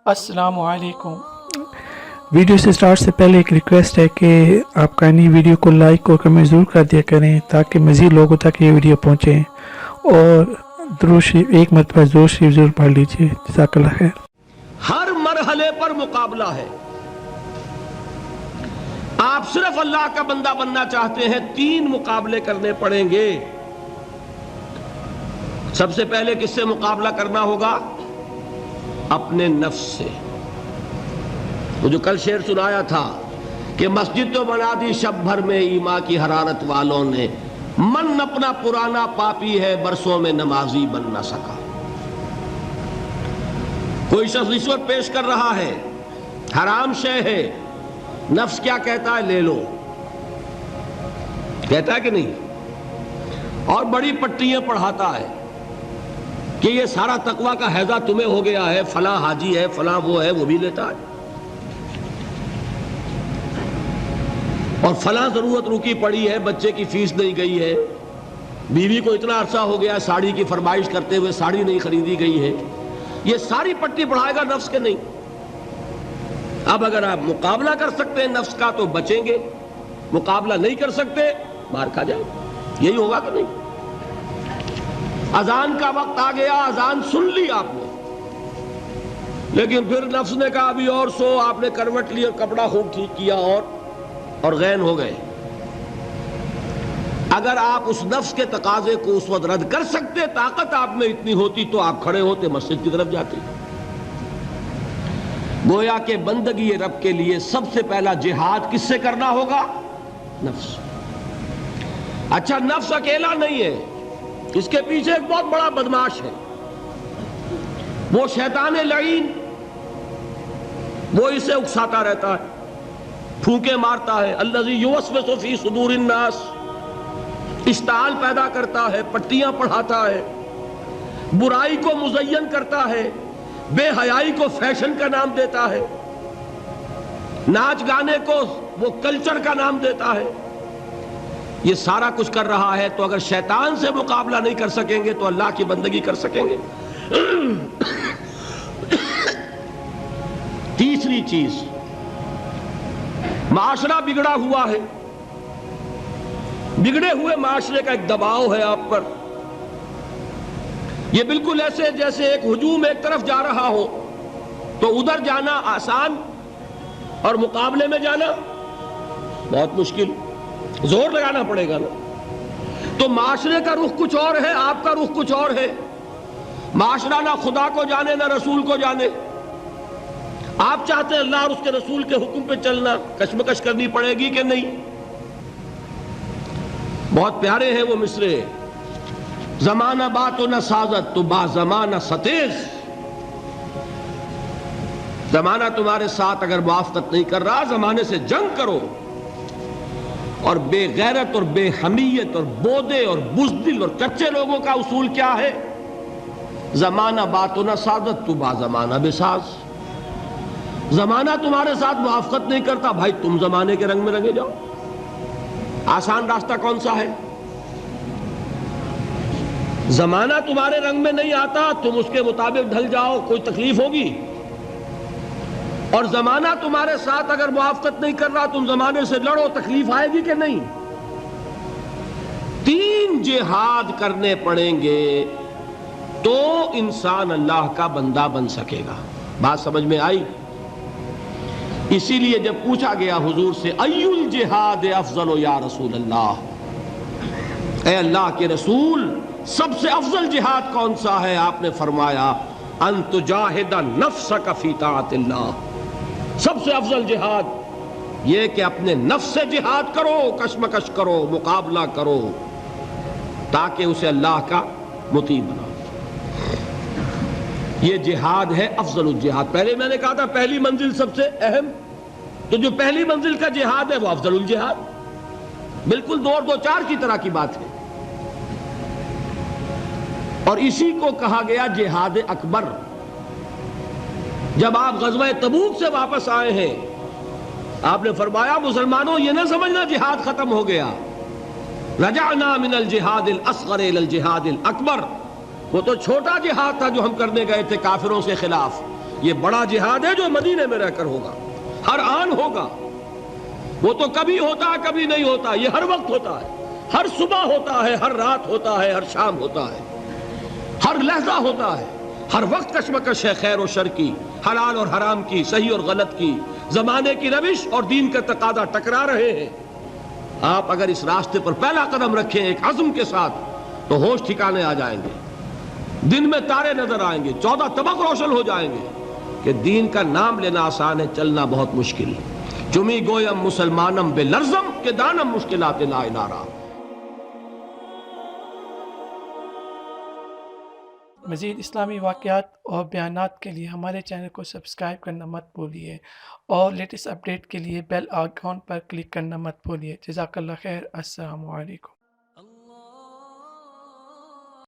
السلام علیکم۔ ویڈیو سے سٹارٹ سے پہلے ایک ریکویسٹ ہے کہ آپ کائنڈلی ویڈیو کو لائک اور کمنٹ ضرور کر دیا کریں تاکہ مزید لوگوں تک یہ ویڈیو پہنچے، اور درود شریف ایک مرتبہ درود شریف ضرور پڑھ لیجیے۔ جزاک اللہ خیر۔ ہر مرحلے پر مقابلہ ہے۔ آپ صرف اللہ کا بندہ بننا چاہتے ہیں، 3 مقابلے کرنے پڑیں گے۔ سب سے پہلے کس سے مقابلہ کرنا ہوگا؟ اپنے نفس سے۔ وہ جو کل شعر سنایا تھا کہ مسجد تو بنا دی شب بھر میں ایمان کی حرارت والوں نے، من اپنا پرانا پاپی ہے برسوں میں نمازی بن نہ سکا۔ کوئی شخص رشوت پیش کر رہا ہے، حرام شے ہے، نفس کیا کہتا ہے؟ لے لو، کہتا ہے کہ نہیں؟ اور بڑی پٹیاں پڑھاتا ہے کہ یہ سارا تقویٰ کا حیضہ تمہیں ہو گیا ہے، فلاں حاجی ہے، فلاں وہ ہے، وہ بھی لیتا ہے، اور فلاں ضرورت رکی پڑی ہے، بچے کی فیس نہیں گئی ہے، بیوی کو اتنا عرصہ ہو گیا ساڑی کی فرمائش کرتے ہوئے ساڑی نہیں خریدی گئی ہے۔ یہ ساری پٹی پڑھائے گا نفس کے نہیں۔ اب اگر آپ مقابلہ کر سکتے ہیں نفس کا تو بچیں گے، مقابلہ نہیں کر سکتے مار کھا جائے، یہی ہوگا کہ نہیں؟ اذان کا وقت آ گیا، اذان سن لی آپ نے، لیکن پھر نفس نے کہا ابھی اور سو، آپ نے کروٹ لی اور کپڑا خوب ٹھیک کیا اور غین ہو گئے۔ اگر آپ اس نفس کے تقاضے کو اس وقت رد کر سکتے، طاقت آپ میں اتنی ہوتی تو آپ کھڑے ہوتے، مسجد کی طرف جاتے۔ گویا کہ بندگی رب کے لیے سب سے پہلا جہاد کس سے کرنا ہوگا؟ نفس۔ اچھا، نفس اکیلا نہیں ہے، اس کے پیچھے ایک بہت بڑا بدماش ہے، وہ شیطان لعین۔ وہ اسے اکساتا رہتا ہے، پھونکے مارتا ہے، الذی یوسوس فی صدور الناس، اشتعال پیدا کرتا ہے، پٹیاں پڑھاتا ہے، برائی کو مزین کرتا ہے، بے حیائی کو فیشن کا نام دیتا ہے، ناچ گانے کو وہ کلچر کا نام دیتا ہے۔ یہ سارا کچھ کر رہا ہے، تو اگر شیطان سے مقابلہ نہیں کر سکیں گے تو اللہ کی بندگی کر سکیں گے؟ تیسری چیز، معاشرہ بگڑا ہوا ہے، بگڑے ہوئے معاشرے کا ایک دباؤ ہے آپ پر۔ یہ بالکل ایسے جیسے ایک ہجوم ایک طرف جا رہا ہو تو ادھر جانا آسان اور مقابلے میں جانا بہت مشکل، زور لگانا پڑے گا نا۔ تو معاشرے کا رخ کچھ اور ہے، آپ کا رخ کچھ اور ہے۔ معاشرہ نہ خدا کو جانے نہ رسول کو جانے، آپ چاہتے ہیں اللہ اور اس کے رسول کے حکم پہ چلنا، کشمکش کرنی پڑے گی کہ نہیں؟ بہت پیارے ہیں وہ مصرے، زمانہ بات و نہ سازت تو با زمانہ ستیز۔ زمانہ تمہارے ساتھ اگر موافقت نہیں کر رہا، زمانے سے جنگ کرو۔ اور بے غیرت اور بے حمیت اور بودے اور بزدل اور کچے لوگوں کا اصول کیا ہے؟ زمانہ بات و نہ سازت تو با زمانہ بساز۔ زمانہ تمہارے ساتھ موافقت نہیں کرتا، بھائی تم زمانے کے رنگ میں رنگے جاؤ۔ آسان راستہ کون سا ہے؟ زمانہ تمہارے رنگ میں نہیں آتا، تم اس کے مطابق ڈھل جاؤ، کوئی تکلیف ہوگی؟ اور زمانہ تمہارے ساتھ اگر موافقت نہیں کر رہا، تم زمانے سے لڑو، تکلیف آئے گی کہ نہیں؟ 3 جہاد کرنے پڑیں گے تو انسان اللہ کا بندہ بن سکے گا۔ بات سمجھ میں آئی؟ اسی لیے جب پوچھا گیا حضور سے ای الجہاد افضل یا رسول اللہ، اے اللہ کے رسول سب سے افضل جہاد کون سا ہے؟ آپ نے فرمایا ان تجاہد نفسک فی طاعت اللہ۔ سب سے افضل جہاد یہ کہ اپنے نفس سے جہاد کرو، کشمکش کرو، مقابلہ کرو، تاکہ اسے اللہ کا مطیع بناؤ۔ یہ جہاد ہے افضل الجہاد۔ پہلے میں نے کہا تھا پہلی منزل سب سے اہم، تو جو پہلی منزل کا جہاد ہے وہ افضل الجہاد، بالکل 2 اور 2 4 کی طرح کی بات ہے۔ اور اسی کو کہا گیا جہاد اکبر۔ جب آپ غزوہ تبوک سے واپس آئے ہیں، آپ نے فرمایا مسلمانوں یہ نہ سمجھنا جہاد ختم ہو گیا، رجعنا من الجہاد الاصغر الى الجہاد الاکبر۔ وہ تو چھوٹا جہاد تھا جو ہم کرنے گئے تھے کافروں کے خلاف، یہ بڑا جہاد ہے جو مدینے میں رہ کر ہوگا، ہر آن ہوگا۔ وہ تو کبھی ہوتا ہے کبھی نہیں ہوتا، یہ ہر وقت ہوتا ہے، ہر صبح ہوتا ہے، ہر رات ہوتا ہے، ہر شام ہوتا ہے، ہر لحظہ ہوتا ہے، ہر وقت کشمکش ہے خیر و شر کی، حلال اور حرام کی، صحیح اور غلط کی، زمانے کی روش اور دین کا تقاضا ٹکرا رہے ہیں۔ آپ اگر اس راستے پر پہلا قدم رکھیں ایک عزم کے ساتھ تو ہوش ٹھکانے آ جائیں گے، دن میں تارے نظر آئیں گے، 14 طبق روشن ہو جائیں گے کہ دین کا نام لینا آسان ہے، چلنا بہت مشکل۔ چمی گویم مسلمانم بے لرزم کہ دانم مشکلات نائنارا۔ مزید اسلامی واقعات اور بیانات کے لیے ہمارے چینل کو سبسکرائب کرنا مت بھولیے اور لیٹسٹ اپڈیٹ کے لیے بیل آئیکن پر کلک کرنا مت بھولیے۔ جزاک اللہ خیر۔ السلام علیکم۔